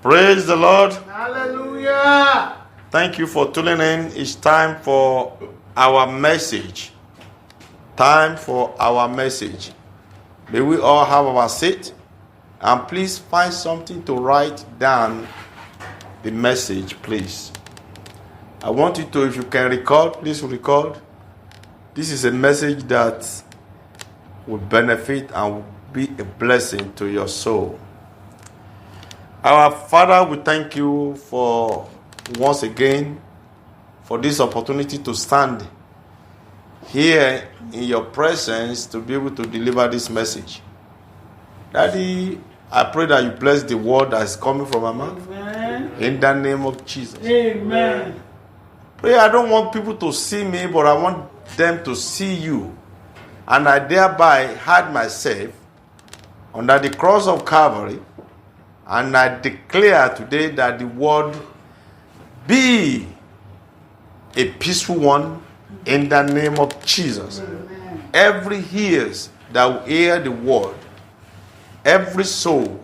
Praise the Lord. Hallelujah. Thank you for tuning in. It's time for our message. Time for our message. May we all have our seat. And please find something to write down the message, please. I want you to, if you can record, please record. This is a message that will benefit and will be a blessing to your soul. Our Father, we thank you for once again for this opportunity to stand here in your presence to be able to deliver this message. Daddy, I pray that you bless the word that is coming from my mouth. Amen. In the name of Jesus. Amen. Pray, I don't want people to see me, but I want them to see you. And I thereby hide myself under the cross of Calvary. And I declare today that the word be a peaceful one in the name of Jesus. Amen. Every ears that will hear the word, every soul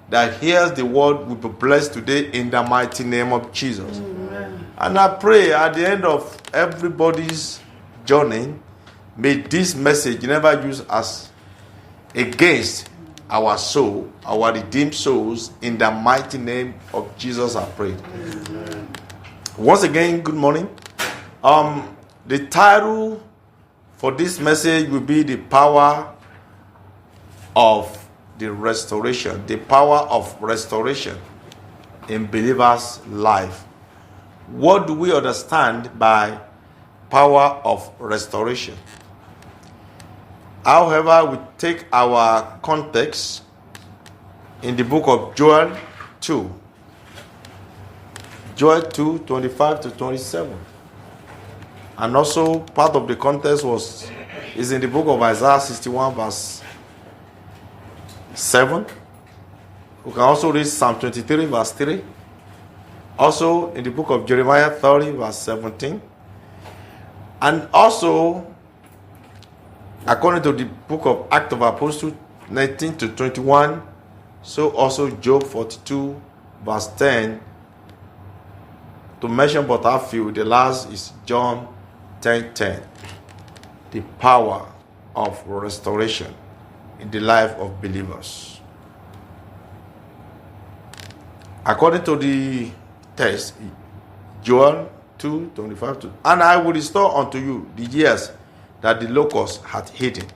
that hears the word will be blessed today in the mighty name of Jesus. Amen. And I pray at the end of everybody's journey, may this message never use us against our soul, our redeemed souls, in the mighty name of Jesus I pray. Amen. Once again, good morning. The title for this message will be the power of the restoration. The power of restoration in believers' life. What do we understand by power of restoration? However, we take our context in the book of Joel 2. Joel 2, 25 to 27. And also part of the context is in the book of Isaiah 61 verse 7. We can also read Psalm 23 verse 3. Also in the book of Jeremiah 30 verse 17. And also according to the book of Acts of Apostles 19 to 21, so also Job 42 verse 10, to mention but a few. The last is John 10:10. The power of restoration in the life of believers. According to the text, Joel 2, 25 to, and I will restore unto you the years that the locust hath eaten.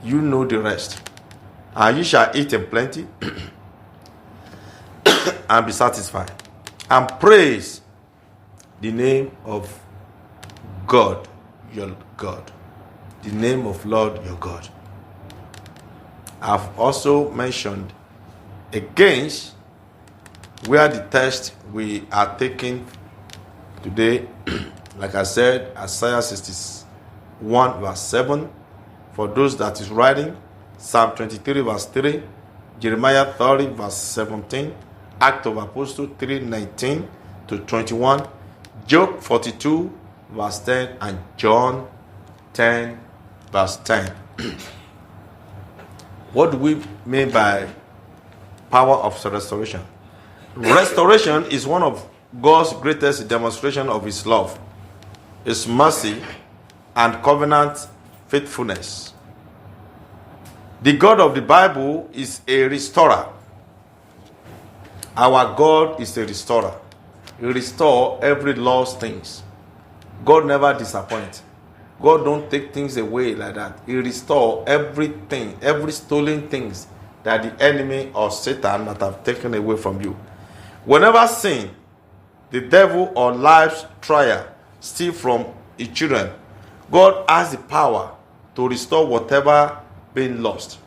You know the rest. And you shall eat in plenty and be satisfied. And praise the name of God, your God. The name of Lord, your God. I've also mentioned against where the text we are taking today, like I said, Isaiah 61 verse 7, for those that is writing, Psalm 23 verse 3, Jeremiah 30 verse 17, Act of Apostles 3:19 to 21, Job 42 verse 10, and John 10 verse 10. What do we mean by power of restoration? Restoration is one of God's greatest demonstration of His love, His mercy, and covenant faithfulness. The God of the Bible is a restorer. Our God is a restorer. He restores every lost things. God never disappoints. God don't take things away like that. He restores everything, every stolen things that the enemy or Satan might have taken away from you. Whenever sin, the devil or life's trial steal from his children, God has the power to restore whatever been lost.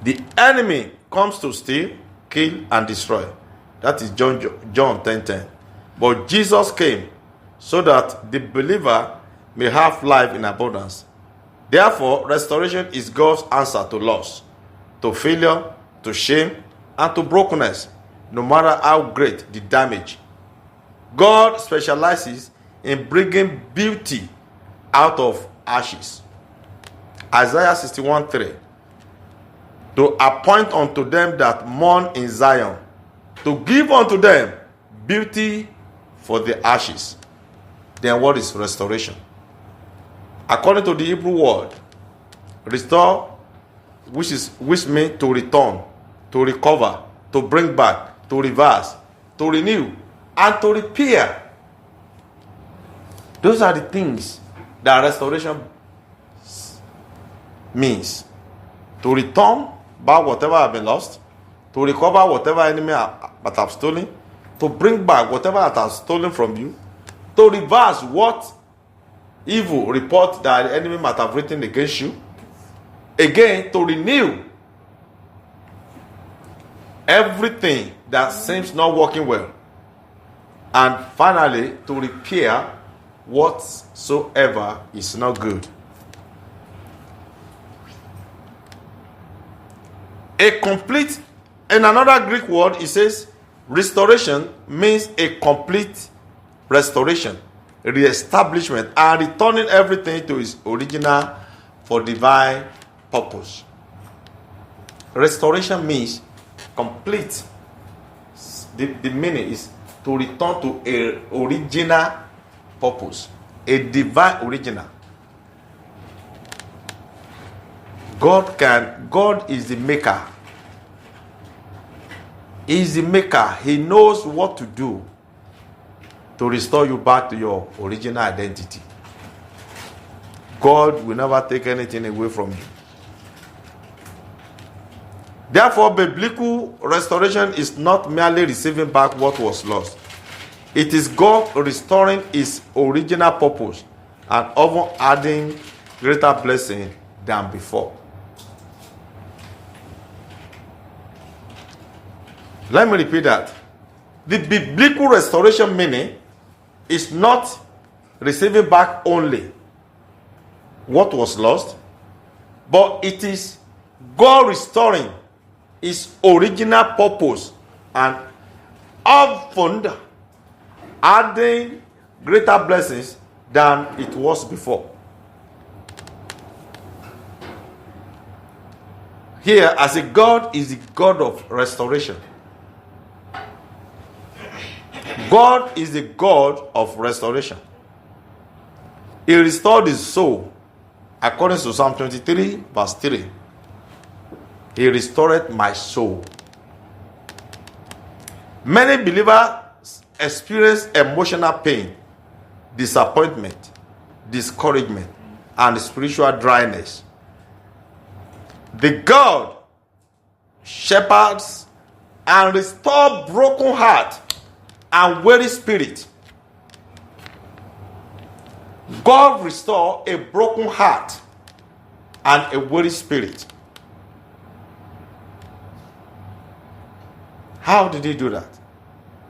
The enemy comes to steal, kill, and destroy. That is John 10:10. But Jesus came so that the believer may have life in abundance. Therefore, restoration is God's answer to loss, to failure, to shame, and to brokenness, no matter how great the damage. God specializes in bringing beauty out of ashes. Isaiah 61:3. to appoint unto them that mourn in Zion, to give unto them beauty for the ashes. Then what is restoration? According to the Hebrew word, restore, which means to return, to recover, to bring back, to reverse, to renew, and to repair. Those are the things that restoration means. To return back whatever has been lost, to recover whatever enemy that have stolen, to bring back whatever that has stolen from you, to reverse what evil report that the enemy might have written against you, again to renew everything that seems not working well, and finally to repair whatsoever is not good. A complete, in another Greek word, it says restoration means a complete restoration, re-establishment, and returning everything to its original for divine purpose. Restoration means complete. The meaning is to return to a original purpose, a divine original. God is the maker. He is the maker. He knows what to do to restore you back to your original identity. God will never take anything away from you. Therefore, biblical restoration is not merely receiving back what was lost. It is God restoring his original purpose and often adding greater blessing than before. Let me repeat that. The biblical restoration meaning is not receiving back only what was lost, but it is God restoring his original purpose and often adding greater blessings than it was before. Here, as a God is the God of restoration. God is the God of restoration. He restored his soul. According to Psalm 23, verse 3. He restored my soul. Many believers experience emotional pain, disappointment, discouragement, and spiritual dryness. The God shepherds and restores broken heart and weary spirit. God restores a broken heart and a weary spirit. How did he do that?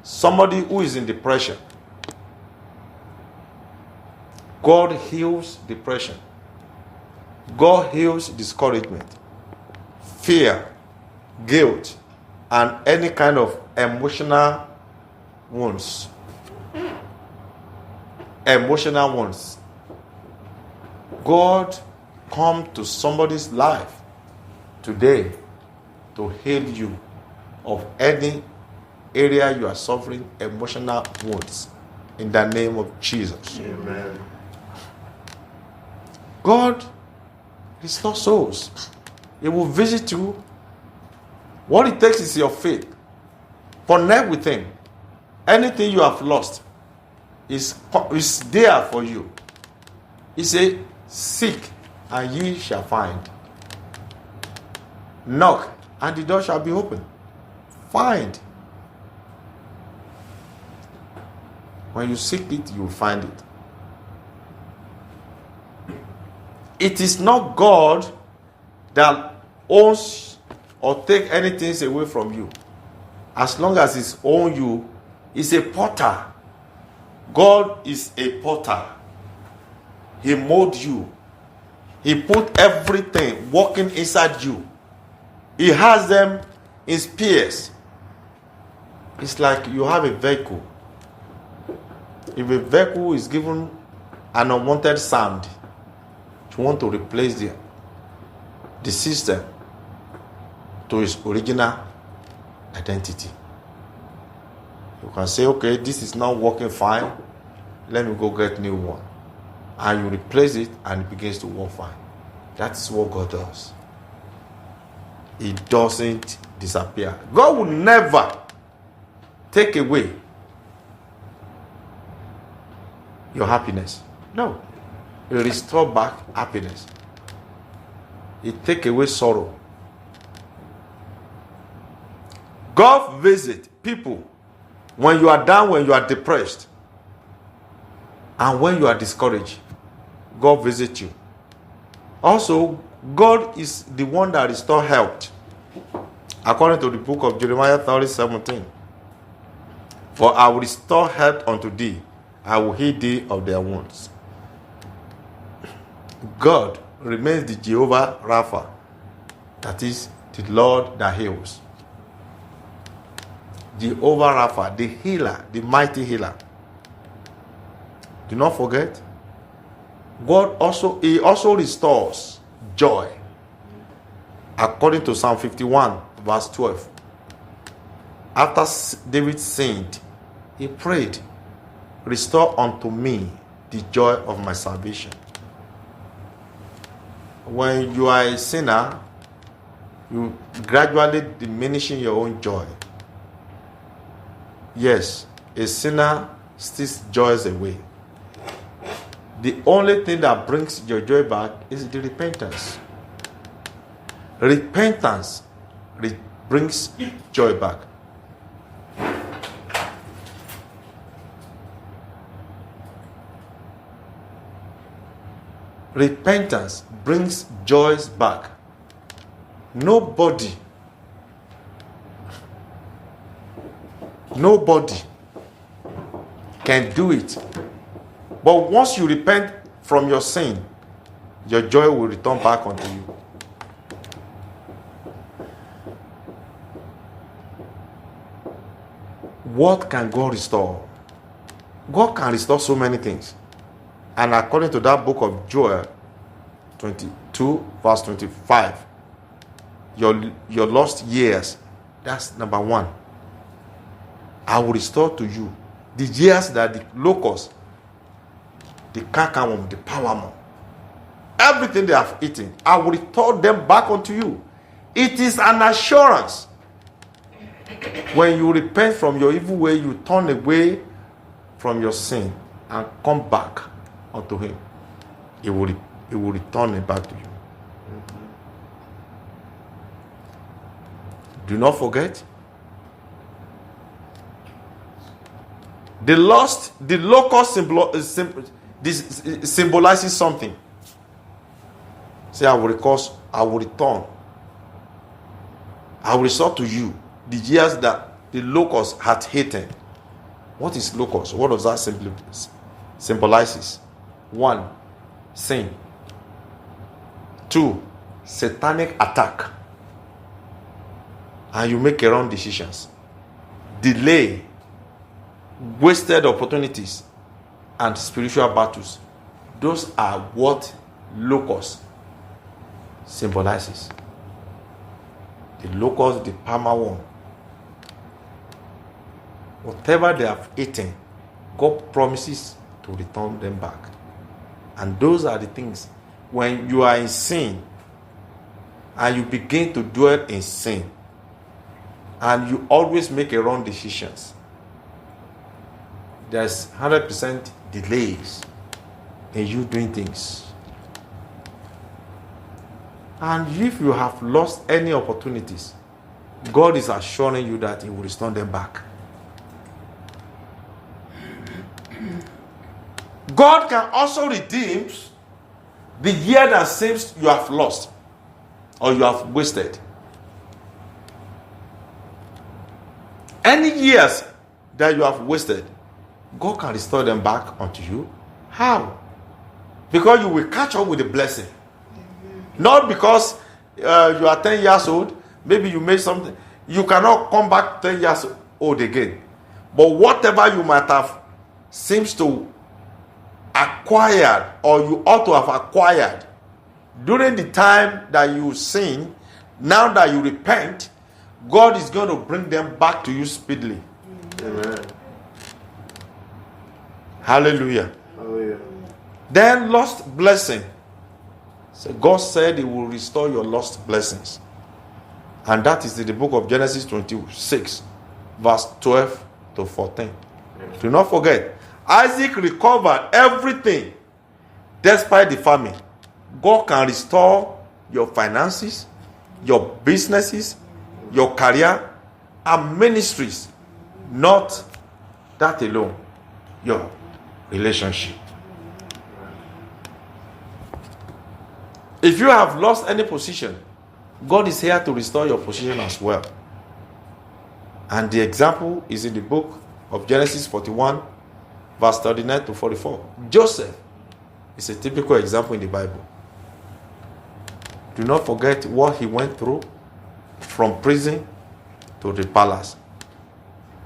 Somebody who is in depression. God heals depression. God heals discouragement, fear, guilt, and any kind of emotional wounds. Emotional wounds. God come to somebody's life today to heal you of any area you are suffering emotional wounds in the name of Jesus. Amen. God restores souls. He will visit you. What it takes is your faith. Connect with him. Anything you have lost is there for you. He said, seek and ye shall find. Knock and the door shall be opened. Find. When you seek it, you will find it. It is not God that owns or take anything away from you. As long as it's own you, it's a potter. God is a potter. He molded you. He put everything working inside you. He has them in spears. It's like you have a vehicle. If a vehicle is given an unwanted sound, you want to replace the system. to his original identity. You can say, okay, this is not working fine. Let me go get new one. And you replace it and it begins to work fine. That is what God does. He doesn't disappear. God will never take away your happiness. No. He restore back happiness. He take away sorrow. God visit people when you are down, when you are depressed, and when you are discouraged. God visit you. Also, God is the one that restores health. According to the book of Jeremiah 30:17. For I will restore health unto thee. I will heal thee of their wounds. God remains the Jehovah Rapha. That is the Lord that heals. Jehovah Rapha, the healer, the mighty healer. Do not forget, God also restores joy. According to Psalm 51, verse 12. After David sinned, he prayed, restore unto me the joy of my salvation. When you are a sinner, you gradually diminishing your own joy. Yes, a sinner steals joy away. The only thing that brings your joy back is the repentance. Repentance brings joy back. Repentance brings joys back. Nobody can do it. But once you repent from your sin, your joy will return back unto you. What can God restore? God can restore so many things. And according to that book of Joel 22, verse 25, your lost years, that's number one. I will restore to you the years that the locusts, the cankerworm, the palmerworm, everything they have eaten, I will restore them back unto you. It is an assurance. When you repent from your evil way, you turn away from your sin and come back unto him. He will return it back to you. Do not forget, the locust symbolizes something. Say, I will return. I will restore to you the years that the locust had eaten. What is locust? What does that symbolizes? 1, sin. 2, satanic attack. And you make wrong decisions. Delay, wasted opportunities, and spiritual battles. Those are what locust symbolizes. The locust, the palmerworm. Whatever they have eaten, God promises to return them back. And those are the things. When you are in sin and you begin to dwell in sin and you always make wrong decisions, there's 100% delays in you doing things. And if you have lost any opportunities, God is assuring you that he will restore them back. God can also redeem the year that seems you have lost or you have wasted. Any years that you have wasted, God can restore them back unto you. How? Because you will catch up with the blessing. Not because you are 10 years old, maybe you made something. You cannot come back 10 years old again. But whatever you might have seems to acquired, or you ought to have acquired during the time that you sin, Now that you repent, God is going to bring them back to you speedily. Amen. Hallelujah. Hallelujah. Then lost blessing. So God said He will restore your lost blessings. And that is in the book of Genesis 26, verse 12 to 14. Do not forget, Isaac recovered everything despite the famine. God can restore your finances, your businesses, your career, and ministries. Not that alone, your relationship. If you have lost any position, God is here to restore your position as well. And the example is in the book of Genesis 41, verse 39 to 44. Joseph is a typical example in the Bible. Do not forget what he went through from prison to the palace.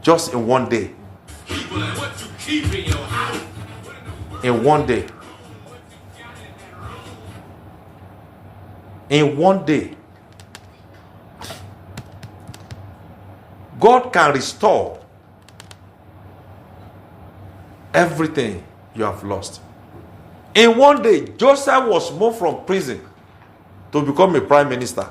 Just in one day. In one day. In one day. God can restore everything you have lost. In one day, Joseph was moved from prison to become a prime minister.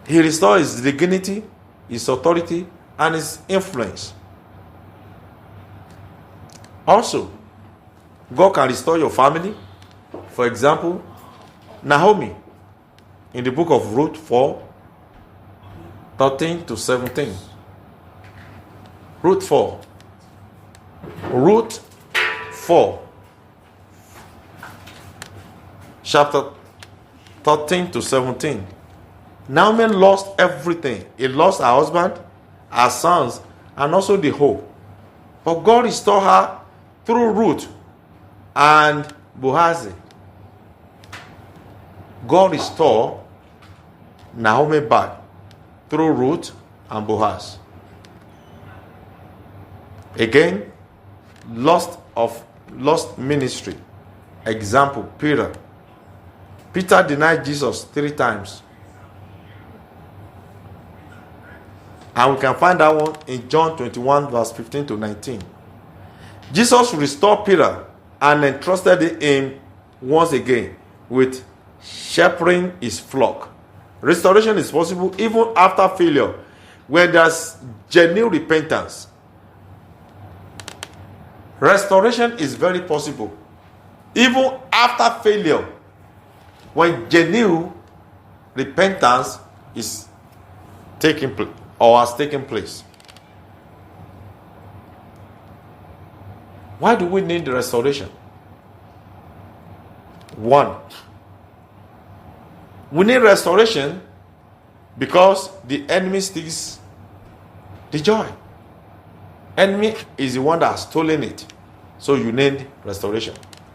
He restored his dignity, his authority, and his influence. Also, God can restore your family. For example, Naomi, in the book of Ruth 4, 13 to 17. Ruth 4. Ruth 4. Chapter 13 to 17. Naomi lost everything. He lost her husband, her sons, and also the hope. But God restored her through Ruth and Boaz. God restored Naomi back through Ruth and Boaz. Again, lost ministry. Example, Peter. Peter denied Jesus 3 times. And we can find that one in John 21, verse 15 to 19. Jesus restored Peter and entrusted him once again with shepherding his flock. Restoration is possible even after failure, where there's genuine repentance. Restoration is very possible even after failure, when genuine repentance is taking place or has taken place. Why do we need restoration? 1. We need restoration because the enemy steals the joy. Enemy is the one that has stolen it. So you need restoration.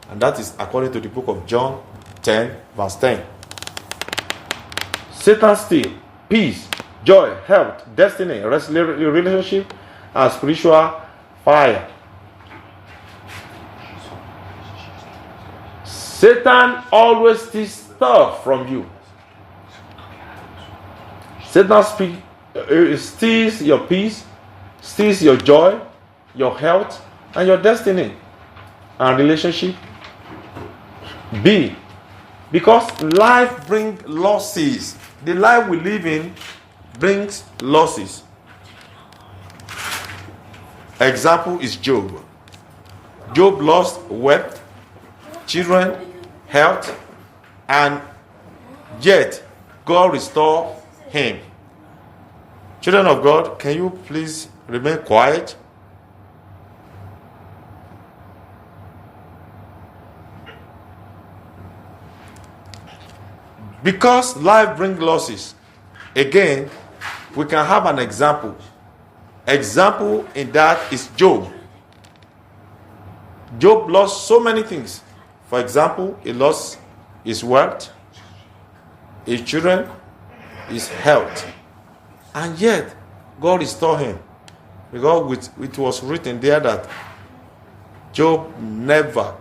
And that is according to the book of John 10, verse 10. Satan steals peace, joy, health, destiny, relationship, and spiritual fire. Satan always steals stuff from you. Satan steals your peace, steals your joy, your health, and your destiny and relationship. B, because life brings losses. The life we live in brings losses. Example is Job. Job lost wealth, children, health, and yet God restored him. Children of God, can you please remain quiet? Because life brings losses. Again, we can have an example. Example in that is Job. Job lost so many things. For example, he lost his wealth, his children, his health. And yet, God restored him. Because it was written there that Job never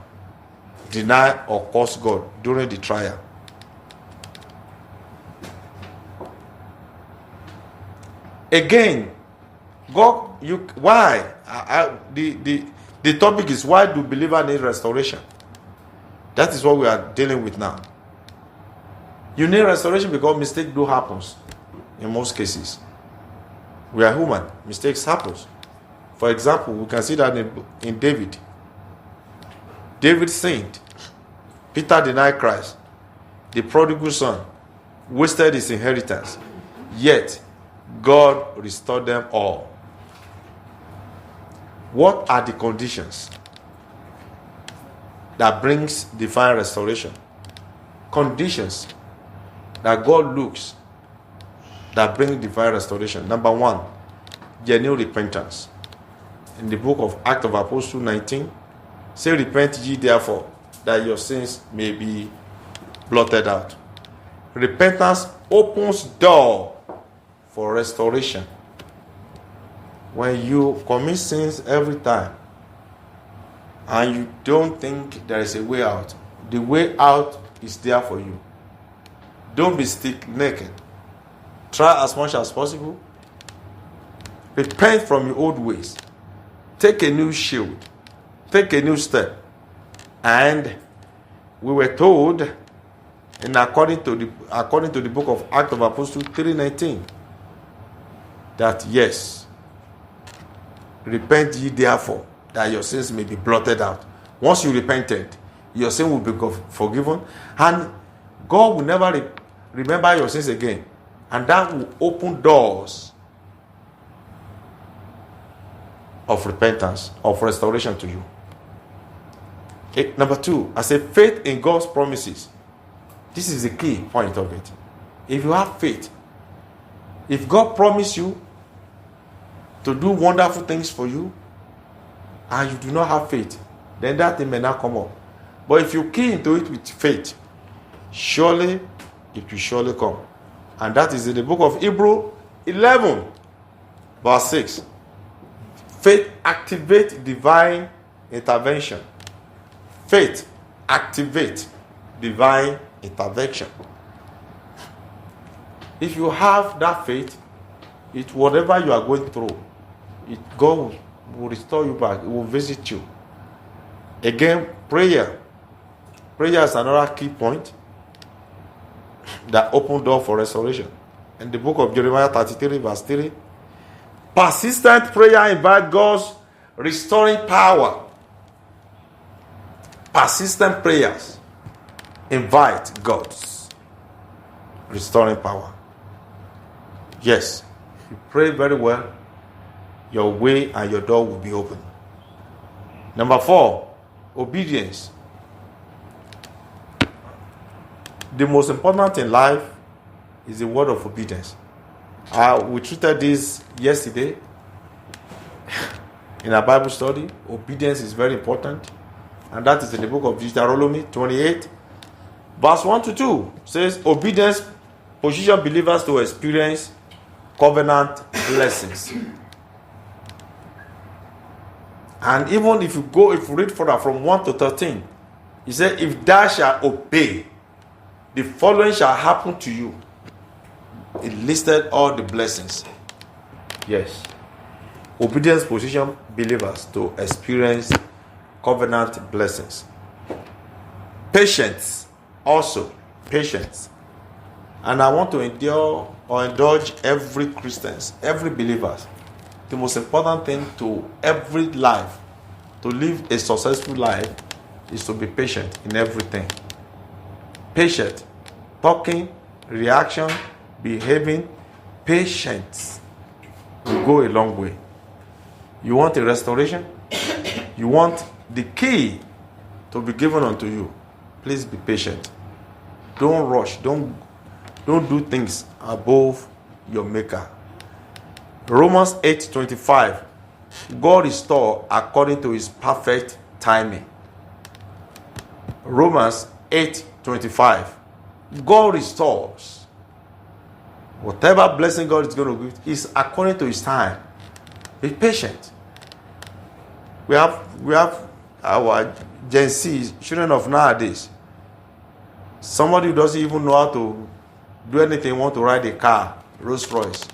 denied or cursed God during the trial. Again, God, why? The topic is, why do believers need restoration? That is what we are dealing with now. You need restoration because mistakes do happen in most cases. We are human. Mistakes happen. For example, we can see that in David. David sinned. Peter denied Christ. The prodigal son wasted his inheritance. Yet, God restored them all. What are the conditions that brings divine restoration? Conditions that God looks that bring divine restoration. Number one, genuine repentance. In the book of Acts of Apostles 19, say, repent ye therefore, that your sins may be blotted out. Repentance opens door for restoration. When you commit sins every time and you don't think there is a way out, the way out is there for you. Don't be stick naked. Try as much as possible. Repent from your old ways. Take a new shield. Take a new step. And we were told, according to the book of Acts of Apostles 3:19, that yes, repent ye therefore, that your sins may be blotted out. Once you repented, your sin will be forgiven, and God will never remember your sins again. And that will open doors of repentance, of restoration to you. Okay, number two, I say faith in God's promises. This is the key point of it. If you have faith, if God promised you to do wonderful things for you, and you do not have faith, then that thing may not come up. But if you key into it with faith, surely it will surely come. And that is in the book of Hebrews 11, verse 6. Faith activates divine intervention. Faith activates divine intervention. If you have that faith, whatever you are going through, God will restore you back. It will visit you. Again, prayer. Prayer is another key point that opens door for restoration. In the book of Jeremiah 33, verse 3, persistent prayer invites God's restoring power. Persistent prayers invite God's restoring power. Yes, if you pray very well, your way and your door will be open. Number 4, obedience. The most important in life is the word of obedience. We treated this yesterday in our Bible study. Obedience is very important. And that is in the book of Deuteronomy 28, verse 1-2. Says, obedience positions believers to experience covenant blessings. And even if you read further from 1-13, he said, if thou shalt obey, the following shall happen to you. It listed all the blessings. Yes. Obedience positions believers to experience covenant blessings. Patience. Also, patience. And I want to indulge every Christian, every believer. The most important thing to every life, to live a successful life, is to be patient in everything. Patient. Talking, reaction, behaving. Patience will go a long way. You want a restoration? You want the key to be given unto you? Please be patient. Don't rush. Don't do things above your maker. Romans 8:25. God restores according to his perfect timing. Romans 8:25. God restores. Whatever blessing God is going to give is according to his time. Be patient. We have our Gen Z, children of nowadays. Somebody who doesn't even know how to do anything, want to ride a car, Rolls Royce.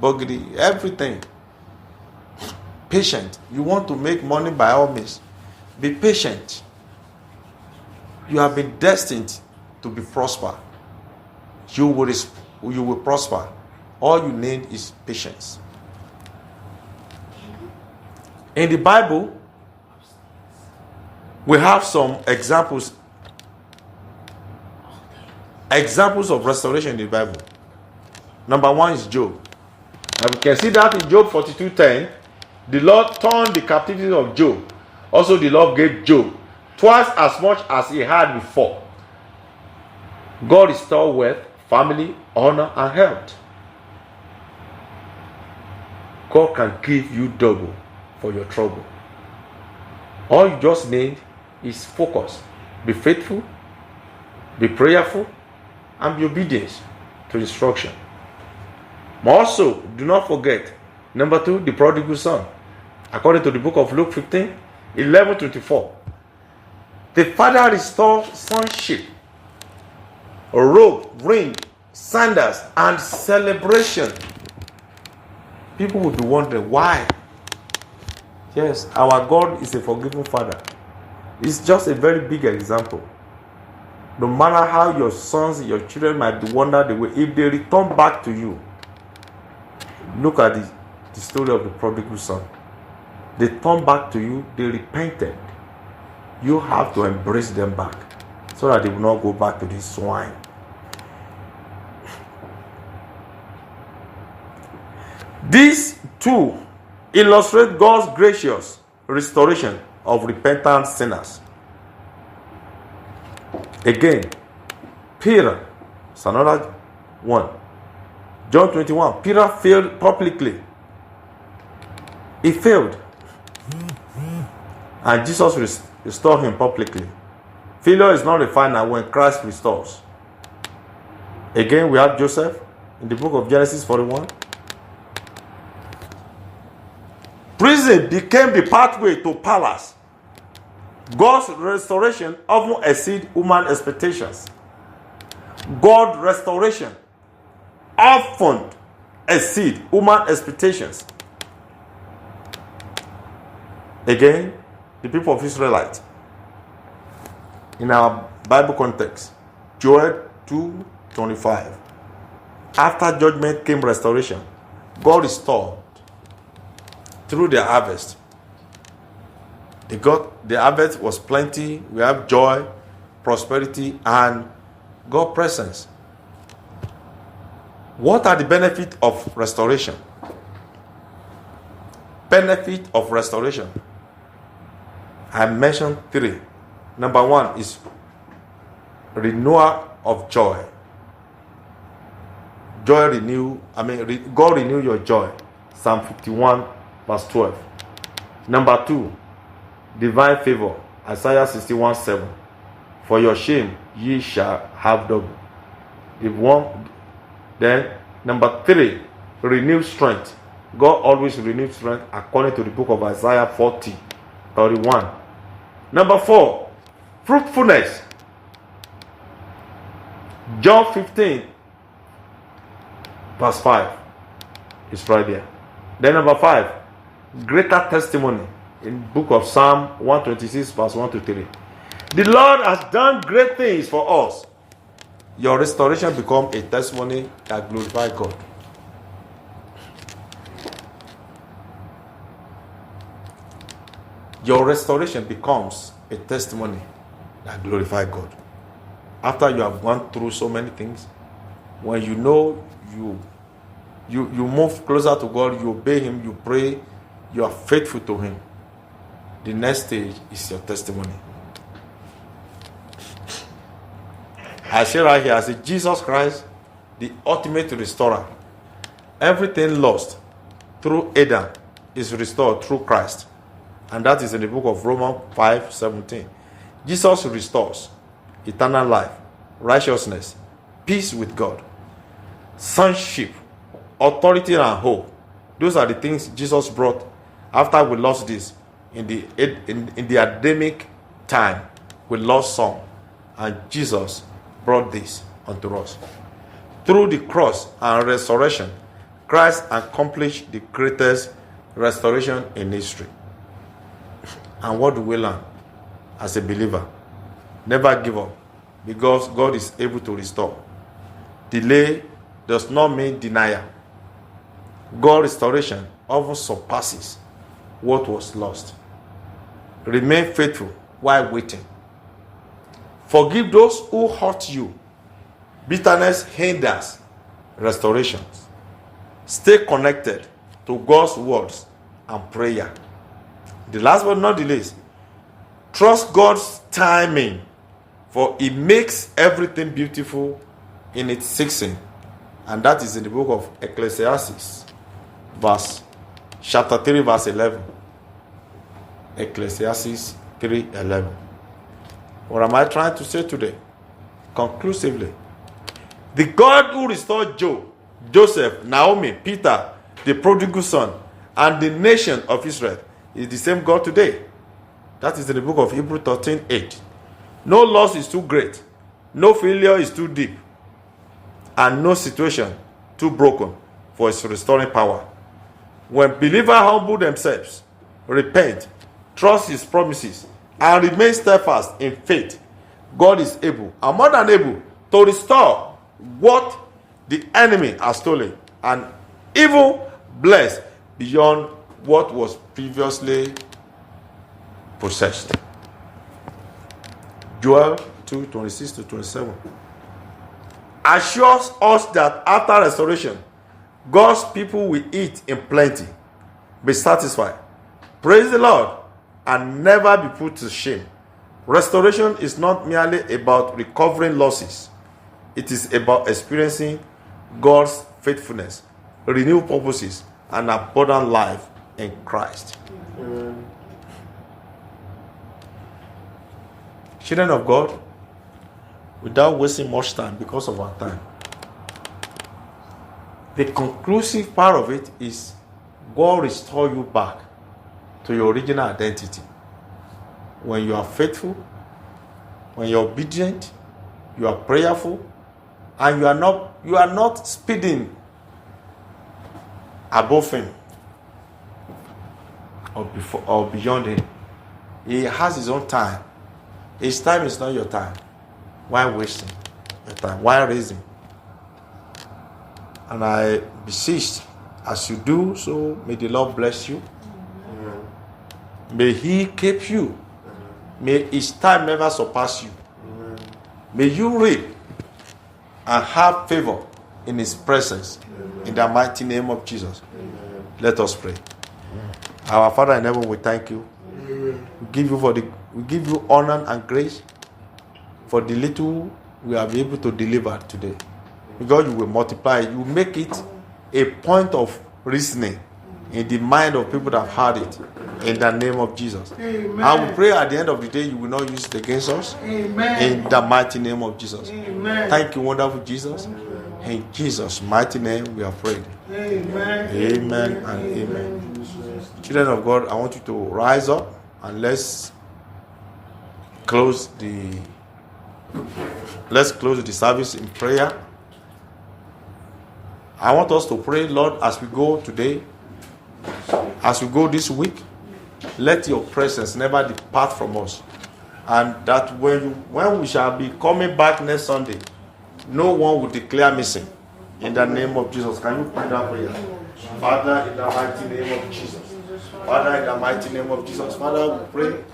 burglary, everything. Patient. You want to make money by all means. Be patient. You have been destined to be prosper. You will prosper. All you need is patience. In the Bible, we have some examples of restoration in the Bible. Number one is Job. And we can see that in Job 42:10, the Lord turned the captivity of Job. Also, the Lord gave Job twice as much as he had before. God restored wealth, family, honor, and health. God can give you double for your trouble. All you just need is focus. Be faithful, be prayerful, and be obedient to instruction. Also, do not forget, number 2, the prodigal son. According to the book of Luke 15:11-24. The father restored sonship, a robe, ring, sandals, and celebration. People will be wondering why. Yes, our God is a forgiving father. It's just a very big example. No matter how your sons, your children might be wandered away, if they return back to you, look at the story of the prodigal son. They turned back to you, they repented. You have to embrace them back so that they will not go back to this swine. These two illustrate God's gracious restoration of repentant sinners. Again, Peter is another one. John 21, Peter failed publicly. He failed. And Jesus restored him publicly. Failure is not a final when Christ restores. Again, we have Joseph in the book of Genesis 41. Prison became the pathway to palace. God's restoration often exceeds human expectations. God's restoration often exceeds human expectations. Again, the people of Israelites, in our Bible context, Joel 2:25. After judgment came restoration. God restored through the harvest. The harvest was plenty. We have joy, prosperity, and God's presence. What are the benefits of restoration? Benefit of restoration. I mentioned 3. Number 1 is renewal of joy. God renew your joy. Psalm 51 verse 12. Number 2, divine favor. Isaiah 61:7. For your shame ye shall have double. Then number 3, renewed strength. God always renews strength according to the book of Isaiah 40:31. Number 4, fruitfulness. John 15 verse 5 is right there. Then number 5, greater testimony in book of Psalm 126 verse 1-3. The Lord has done great things for us. Your restoration becomes a testimony that glorifies God. Your restoration becomes a testimony that glorifies God. After you have gone through so many things, when you know you move closer to God, you obey Him, you pray, you are faithful to Him, the next stage is your testimony. I say right here, I say Jesus Christ, the ultimate restorer. Everything lost through Adam is restored through Christ. And that is in the book of Romans 5:17. Jesus restores eternal life, righteousness, peace with God, sonship, authority, and hope. Those are the things Jesus brought after we lost this in the Adamic time. We lost some, and Jesus brought this unto us. Through the cross and resurrection, Christ accomplished the greatest restoration in history. And what do we learn as a believer? Never give up, because God is able to restore. Delay does not mean denial. God's restoration often surpasses what was lost. Remain faithful while waiting. Forgive those who hurt you. Bitterness hinders restoration. Stay connected to God's words and prayer. The last but not the least, trust God's timing, for He makes everything beautiful in its season. And that is in the book of Ecclesiastes, chapter 3, verse 11. Ecclesiastes 3:11. What am I trying to say today? Conclusively, the God who restored Job, Joseph, Naomi, Peter, the prodigal son, and the nation of Israel is the same God today. That is in the book of Hebrews 13:8. No loss is too great, no failure is too deep, and no situation too broken for His restoring power. When believers humble themselves, repent, trust His promises, and remain steadfast in faith, God is able, and more than able, to restore what the enemy has stolen, and even bless beyond what was previously possessed. Joel 2:26-27 assures us that after restoration, God's people will eat in plenty, be satisfied, praise the Lord, and never be put to shame. Restoration is not merely about recovering losses. It is about experiencing God's faithfulness, renewed purposes, and abundant life in Christ. Children of God, without wasting much time because of our time, the conclusive part of it is God restore you back to your original identity. When you are faithful, when you are obedient, you are prayerful, and you are not speeding above Him or beyond Him. He has His own time. His time is not your time. Why wasting your time? Why raising? And I beseech, as you do so, may the Lord bless you. May He keep you. May His time never surpass you. May you reap and have favor in His presence. In the mighty name of Jesus. Let us pray. Our Father in heaven, we thank you. We give you honor and grace for the little we are able to deliver today. Because you will multiply, you will make it a point of reasoning in the mind of people that have heard it. In the name of Jesus. Amen. And we pray at the end of the day you will not use it against us. Amen. In the mighty name of Jesus. Amen. Thank you, wonderful Jesus. In Jesus' mighty name we are prayed. Amen. Amen and amen. Children of God, I want you to rise up and let's close the service in prayer. I want us to pray, Lord, as we go today, as we go this week, let your presence never depart from us. And that when we shall be coming back next Sunday, no one will declare missing. In the name of Jesus. Can you pray that prayer? Father, in the mighty name of Jesus. Father, in the mighty name of Jesus. Father, we pray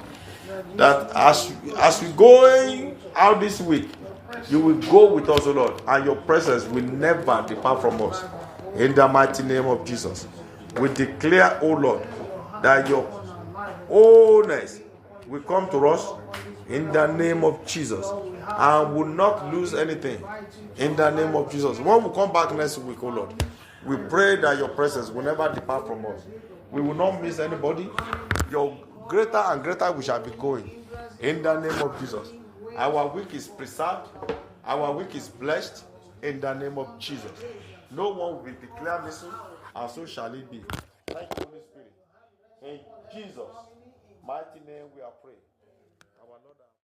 that as we going out this week, you will go with us, O Lord, and your presence will never depart from us. In the mighty name of Jesus. We declare, O Lord, that your wholeness will come to us in the name of Jesus, and will not lose anything in the name of Jesus. When we come back next week, O Lord, we pray that your presence will never depart from us. We will not miss anybody. Your greater and greater we shall be going in the name of Jesus. Our week is preserved. Our week is blessed in the name of Jesus. No one will declare missing, and so shall it be. Thank you, Holy Spirit. In Jesus' mighty name we are praying.